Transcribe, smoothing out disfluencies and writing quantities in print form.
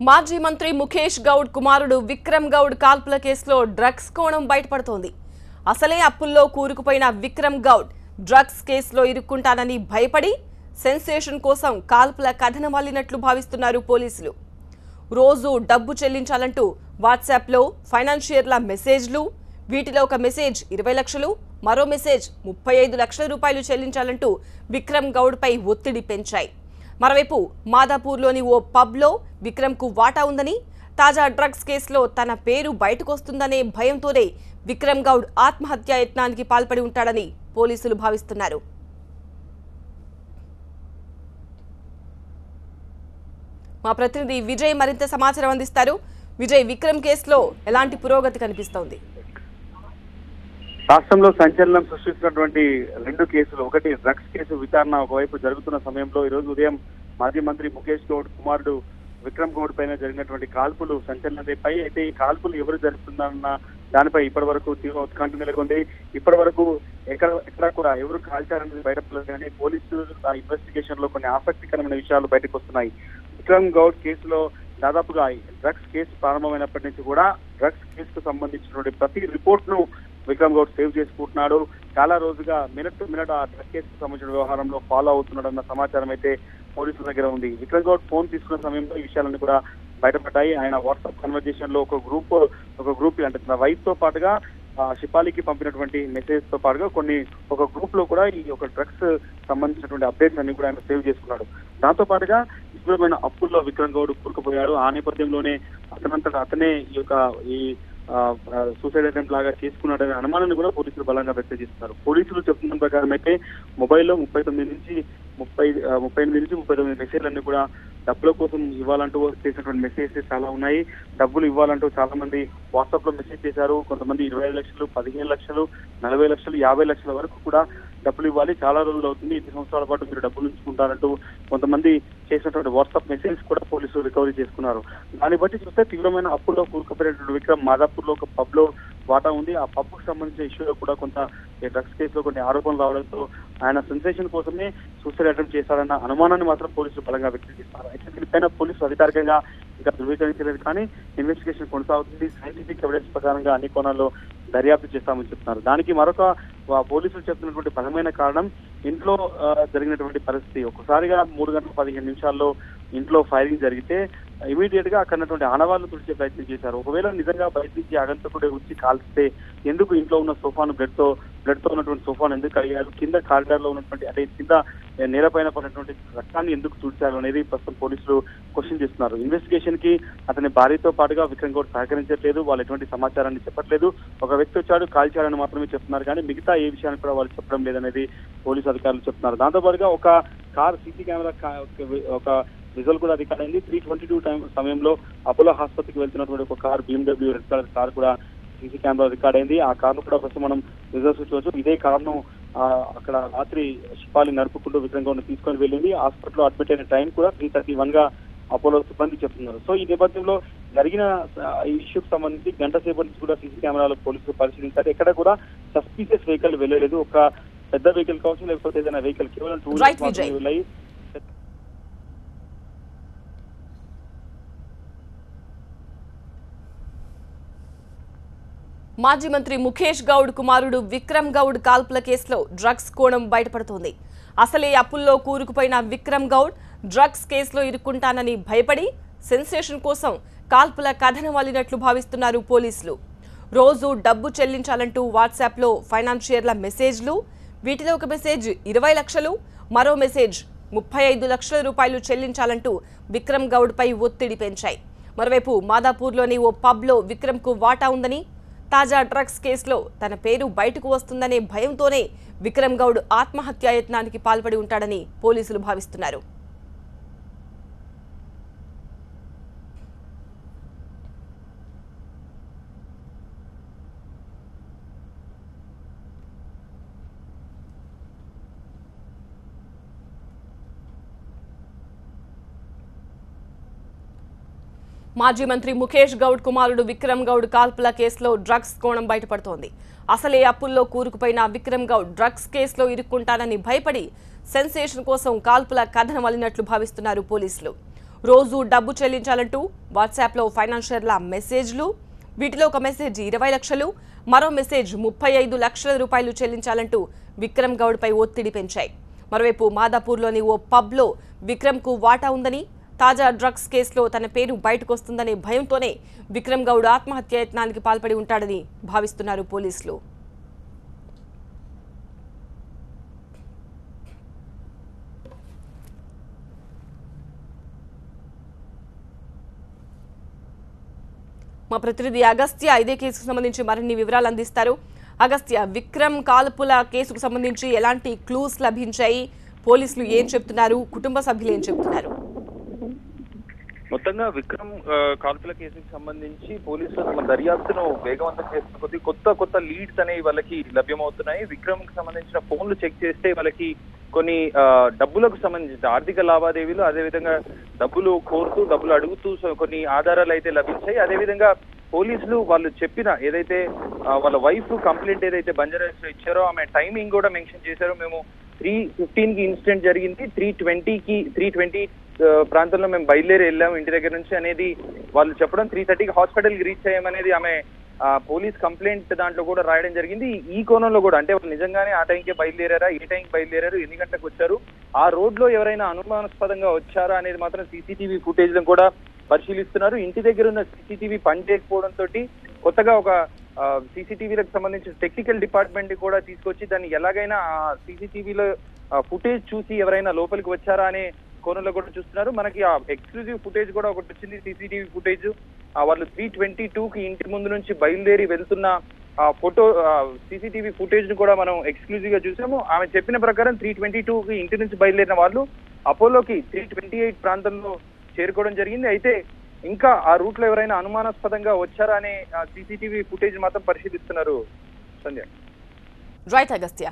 మాజీ మంత్రి ముఖేష్ గౌడ్ కుమారుడు విక్రమ్ గౌడ్ కాల్పుల కేసులో డ్రగ్స్ కోణం బయటపడుతోంది. అసలే అప్పుల్లో కూరుకుపోయిన విక్రమ్ గౌడ్ డ్రగ్స్ కేసులో ఇరుక్కుంటానని భయపడి సెన్సేషన్ కోసం కాల్పుల కథనం అల్లినట్లు భావిస్తున్నారు పోలీసులు. రోజు డబ్బు చెల్లించాలంటూ వాట్సాప్లో ఫైనాన్షియర్ల మెసేజ్లు, వీటిలో ఒక మెసేజ్ 20 లక్షలు, మరో మెసేజ్ 35 లక్షల రూపాయలు చెల్లించాలంటూ విక్రమ్ గౌడ్పై ఒత్తిడి పెంచాయి. మరోవైపు మాదాపూర్లోని ఓ పబ్లో విక్రమ్కు వాటా ఉందని, తాజా డ్రగ్స్ కేసులో తన పేరు బయటకొస్తుందనే భయంతోనే విక్రమ్ గౌడ్ ఆత్మహత్యా యత్నానికి పాల్పడి ఉంటాడని పోలీసులు భావిస్తున్నారు. మా ప్రతినిధి విజయ్ మరింత సమాచారం అందిస్తారు. విజయ్, విక్రమ్ కేసులో ఎలాంటి పురోగతి కనిపిస్తోంది? రాష్ట్రంలో సంచలనం సృష్టిస్తున్నటువంటి రెండు కేసులు, ఒకటి డ్రగ్స్ కేసు విచారణ ఒకవైపు జరుగుతున్న సమయంలో ఈ రోజు ఉదయం మాజీ మంత్రి ముఖేష్ గౌడ్ కుమారుడు విక్రమ్ గౌడ్ పైన జరిగినటువంటి కాల్పులు సంచలనం రేపాయి. అయితే ఈ కాల్పులు ఎవరు జరుగుతుందన్న దానిపై ఇప్పటి వరకు తీవ్ర ఉత్కంఠ నెలకొంది. ఇప్పటి వరకు ఎక్కడ కూడా ఎవరు కాల్చారనేది బయటపడలేదు, కానీ పోలీసులు ఇన్వెస్టిగేషన్ లో కొన్ని ఆసక్తికరమైన విషయాలు బయటకు వస్తున్నాయి. విక్రమ్ గౌడ్ కేసులో దాదాపుగా డ్రగ్స్ కేసు ప్రారంభమైనప్పటి నుంచి కూడా డ్రగ్స్ కేసుకు సంబంధించినటువంటి ప్రతి రిపోర్ట్ ను విక్రమ్ గౌడ్ సేవ్ చేసుకుంటున్నాడు. చాలా రోజుగా మినిట్ టు మినిట్ ఆ డ్రగ్ కేసుకు సంబంధించిన వ్యవహారంలో ఫాలో అవుతున్నాడన్న సమాచారం అయితే పోలీసుల దగ్గర ఉంది. విక్రమ్ గౌడ్ ఫోన్ తీసుకున్న సమయంలో ఈ విషయాలన్నీ కూడా బయటపడ్డాయి. ఆయన వాట్సాప్ కన్వర్జేషన్ లో ఒక గ్రూప్ అంటే తన వైఫ్ తో పాటుగా షిపాలికి పంపినటువంటి మెసేజ్ తో పాటుగా ఒక గ్రూప్ లో కూడా ఈ యొక్క డ్రగ్స్ సంబంధించినటువంటి అప్డేట్స్ అన్ని కూడా ఆయన సేవ్ చేసుకున్నాడు. దాంతో పాటుగా విపరీతమైన అప్పుల్లో విక్రమ్ గౌడ్ కూరుకుపోయాడు. ఆ నేపథ్యంలోనే అతనే ఈ సూసైడ్ అటెంప్ట్ లాగా చేసుకున్నాడనే అనుమానాన్ని కూడా పోలీసులు బలంగా వ్యక్తం చేస్తున్నారు. పోలీసులు చెప్తున్న ప్రకారం అయితే మొబైల్లో 38 నుంచి 39 మెసేజ్లన్నీ కూడా డబ్బుల కోసం ఇవ్వాలంటూ చేసినటువంటి మెసేజెస్ చాలా ఉన్నాయి. డబ్బులు ఇవ్వాలంటూ చాలా మంది వాట్సాప్ లో మెసేజ్ చేశారు. కొంతమంది 25 లక్షలు, 15 లక్షలు, 40 లక్షలు, 50 లక్షల వరకు కూడా డబ్బులు ఇవ్వాలి, చాలా రోజులు అవుతుంది, 8 సంవత్సరాల పాటు మీరు డబ్బులు ఉంచుకుంటారంటూ కొంతమంది చేసినటువంటి వాట్సాప్ మెసేజ్ కూడా పోలీసులు రికవరీ చేసుకున్నారు. దాన్ని బట్టి చూస్తే తీవ్రమైన అప్పుల్లో కూరుకుపోయినటువంటి విక్రమ్ మాదాపూర్ లో ఒక పబ్ లో వాటా ఉంది. ఆ పబ్ కు సంబంధించిన ఇష్యూలో కూడా కొంత డ్రగ్స్ కేసులో కొన్ని ఆరోపణలు రావడంతో ఆయన సెన్సేషన్ కోసమే సూసైడ్ అటెంప్ట్ చేశారన్న అనుమానాన్ని మాత్రం పోలీసులు బలంగా వ్యక్తం చేస్తారు. అయితే దీనిపైన పోలీసులు అధికారికంగా ఇంకా ధృవీకరించలేదు, కానీ ఇన్వెస్టిగేషన్ కొనసాగుతుంది. సైంటిఫిక్ ఎవిడెన్స్ ప్రకారంగా అన్ని కోణాల్లో దర్యాప్తు చేస్తామని చెప్తున్నారు. దానికి మరొక పోలీసులు చెప్తున్నటువంటి బలమైన కారణం ఇంట్లో జరిగినటువంటి పరిస్థితి. ఒకసారిగా 3 గంటల 15 నిమిషాల్లో ఇంట్లో ఫైరింగ్ జరిగితే ఇమీడియట్ గా అక్కడ ఉన్నటువంటి ఆనవాళ్లు తుడిచే ప్రయత్నం చేశారు. ఒకవేళ నిజంగా బయట నుంచి ఆగంతకుడే వచ్చి కాల్స్తే ఎందుకు ఇంట్లో ఉన్న సోఫాను బ్లడ్ తో ఉన్నటువంటి సోఫాను ఎందుకు అడిగారు, కింద కారిడార్ లో ఉన్నటువంటి అంటే కింద నేలపైన పడినటువంటి రక్తాన్ని ఎందుకు తుడిచారు అనేది ప్రస్తుతం పోలీసులు క్వశ్చన్ చేస్తున్నారు. ఇన్వెస్టిగేషన్ కి అతని భార్యతో పాటుగా విక్రమ్ గౌడ్ సహకరించట్లేదు, వాళ్ళు ఎటువంటి సమాచారాన్ని చెప్పట్లేదు. ఒక వ్యక్తి వచ్చాడు కాల్చాడని మాత్రమే చెప్తున్నారు, కానీ మిగతా ఏ విషయాన్ని కూడా వాళ్ళు చెప్పడం లేదనేది పోలీసు అధికారులు చెప్తున్నారు. దాంతో పాటుగా ఒక కార్ సీసీ కెమెరా ఒక రిజల్ట్ కూడా రికార్డ్ అయింది. 3:22 సమయంలో అపోలో ఆసుపత్రికి వెళ్తున్నటువంటి ఒక car BMW red colour car కూడా సీసీ కెమెరా రికార్డ్ అయింది. ఆ కార్ కూడా ప్రస్తుతం మనం రిజల్ట్స్ చూడవచ్చు. ఇదే కారణం అక్కడ రాత్రి షిపాలి నడుపుకుంటూ విక్రమ్ గౌడ్ తీసుకొని వెళ్ళింది. హాస్పిటల్లో అడ్మిట్ అయిన టైం కూడా 3:31 గా అపోలో సిబ్బంది చెప్తున్నారు. సో ఈ నేపథ్యంలో జరిగిన ఈ ఇష్యూకి సంబంధించి గంట సేపటి నుంచి కూడా సీసీ కెమెరాలు పోలీసులు పరిశీలించారు. ఎక్కడ కూడా సస్పీషియస్ వెహికల్ వెళ్ళలేదు. ఒక పెద్ద వెహికల్ కావచ్చు, లేకపోతే ఏదైనా వెహికల్ కేవలం 2 వీలర్స్ వెళ్ళాయి. మాజీ మంత్రి ముఖేష్ గౌడ్ కుమారుడు విక్రమ్ గౌడ్ కాల్పుల కేసులో డ్రగ్స్ కోణం బయటపడుతోంది. అసలే అప్పుల్లో కూరుకుపోయిన విక్రమ్ గౌడ్ డ్రగ్స్ కేసులో ఇరుక్కుంటానని భయపడి సెన్సేషన్ కోసం కాల్పుల కథనం అల్లినట్లు భావిస్తున్నారు పోలీసులు. రోజు డబ్బు చెల్లించాలంటూ వాట్సాప్లో ఫైనాన్షియర్ల మెసేజ్లు, వీటిలో ఒక మెసేజ్ 20 లక్షలు, మరో మెసేజ్ 35 లక్షల రూపాయలు చెల్లించాలంటూ విక్రమ్ గౌడ్పై ఒత్తిడి పెంచాయి. మరోవైపు మాదాపూర్లోని ఓ పబ్లో విక్రమ్కు వాటా ఉందని, తాజా డ్రగ్స్ కేసులో తన పేరు బయటకు వస్తుందనే భయంతోనే విక్రమ్ గౌడ్ ఆత్మహత్యా యత్నానికి పాల్పడి ఉంటాడని పోలీసులు భావిస్తున్నారు. మాజీ మంత్రి ముఖేష్ గౌడ్ కుమారుడు విక్రమ్ గౌడ్ కాల్పుల కేసులో డ్రగ్స్ కోణం బయటపడుతోంది. అసలే అప్పుల్లో కూరుకుపోయిన విక్రమ్ గౌడ్ డ్రగ్స్ కేసులో ఇరుక్కుంటానని భయపడి సెన్సేషన్ కోసం కాల్పుల కథనం అల్లినట్లు భావిస్తున్నారు పోలీసులు. రోజు డబ్బు చెల్లించాలంటూ వాట్సాప్లో ఫైనాన్షియర్ల మెసేజ్లు, వీటిలో ఒక మెసేజ్ 20 లక్షలు, మరో మెసేజ్ 35 లక్షల రూపాయలు చెల్లించాలంటూ విక్రమ్ గౌడ్పై ఒత్తిడి పెంచాయి. మరోవైపు మాదాపూర్లోని ఓ పబ్లో విక్రమ్కు వాటా ఉందని, తాజా డ్రగ్స్ కేసులో తన పేరు బయటకొస్తుందనే భయంతోనే విక్రమ్ గౌడ్ ఆత్మహత్యాయత్నానికి పాల్పడి ఉంటాడని భావిస్తున్నారు పోలీసులు. మా ప్రతినిధి అగస్త్య ఇదే కేసుకు సంబంధించి మరిన్ని వివరాలు అందిస్తారు. అగస్త్య, విక్రమ్ కాల్పుల కేసుకు సంబంధించి ఎలాంటి క్లూస్ లభించాయి? పోలీసులు ఏం చెప్తున్నారు? కుటుంబ సభ్యులు ఏం చెప్తున్నారు? మొత్తంగా విక్రమ్ కాల్పుల కేసుకు సంబంధించి పోలీసులు తమ దర్యాప్తును వేగవంతం చేస్తున్న కొద్దీ కొత్త లీడ్స్ అనేవి వాళ్ళకి లభ్యమవుతున్నాయి. విక్రమ్ కి సంబంధించిన ఫోన్లు చెక్ చేస్తే వాళ్ళకి కొన్ని డబ్బులకు సంబంధించిన ఆర్థిక లావాదేవీలు, అదేవిధంగా డబ్బులు కోరుతూ డబ్బులు అడుగుతూ కొన్ని ఆధారాలు అయితే లభించాయి. అదేవిధంగా పోలీసులు వాళ్ళు చెప్పిన ఏదైతే వాళ్ళ వైఫ్ కంప్లైంట్ ఏదైతే బంజారాస్ ఇచ్చారో ఆమె టైమింగ్ కూడా మెన్షన్ చేశారో. మేము 3:15 కి ఇన్సిడెంట్ జరిగింది, 3:20 ప్రాంతంలో మేము బయలుదేరి వెళ్ళాము ఇంటి దగ్గర నుంచి అనేది వాళ్ళు చెప్పడం. 3:30కి హాస్పిటల్కి రీచ్ అయ్యామనేది ఆమె పోలీస్ కంప్లైంట్ దాంట్లో కూడా రాయడం జరిగింది. ఈ కోణంలో కూడా అంటే వాళ్ళు నిజంగానే ఆ టైంకే బయలుదేరారా, ఏ టైంకి బయలుదేరారు, ఎన్ని గంటలకు వచ్చారు, ఆ రోడ్ లో ఎవరైనా అనుమానాస్పదంగా వచ్చారా అనేది మాత్రం సీసీటీవీ ఫుటేజ్ కూడా పరిశీలిస్తున్నారు. ఇంటి దగ్గర ఉన్న సీసీటీవీ పనిచేయకపోవడంతో కొత్తగా ఒక సీసీటీవీలకు సంబంధించిన టెక్నికల్ డిపార్ట్మెంట్ కూడా తీసుకొచ్చి దాన్ని ఎలాగైనా ఆ సీసీటీవీలో ఫుటేజ్ చూసి ఎవరైనా లోపలికి వచ్చారా అనే కోణంలో కూడా చూస్తున్నారు. మనకి ఆ ఎక్స్క్లూజివ్ ఫుటేజ్ కూడా ఒకటి వచ్చింది, సీసీటీవీ ఫుటేజ్. వాళ్ళు 3:22కి ఇంటి ముందు నుంచి బయలుదేరి వెళ్తున్న ఫోటో సీసీటీవీ ఫుటేజ్ ను కూడా మనం ఎక్స్క్లూజివ్ గా చూసాము. ఆమె చెప్పిన ప్రకారం 3:22కి ఇంటి నుంచి బయలుదేరిన వాళ్ళు అపోలోకి 3:28 ప్రాంతంలో చేరుకోవడం జరిగింది. అయితే ఇంకా ఆ రూట్ లో ఎవరైనా అనుమానాస్పదంగా వచ్చారా అనే సీసీటీవీ ఫుటేజ్ మాత్రం పరిశీలిస్తున్నారు. సంధ్య. రైట్ అగస్త్య.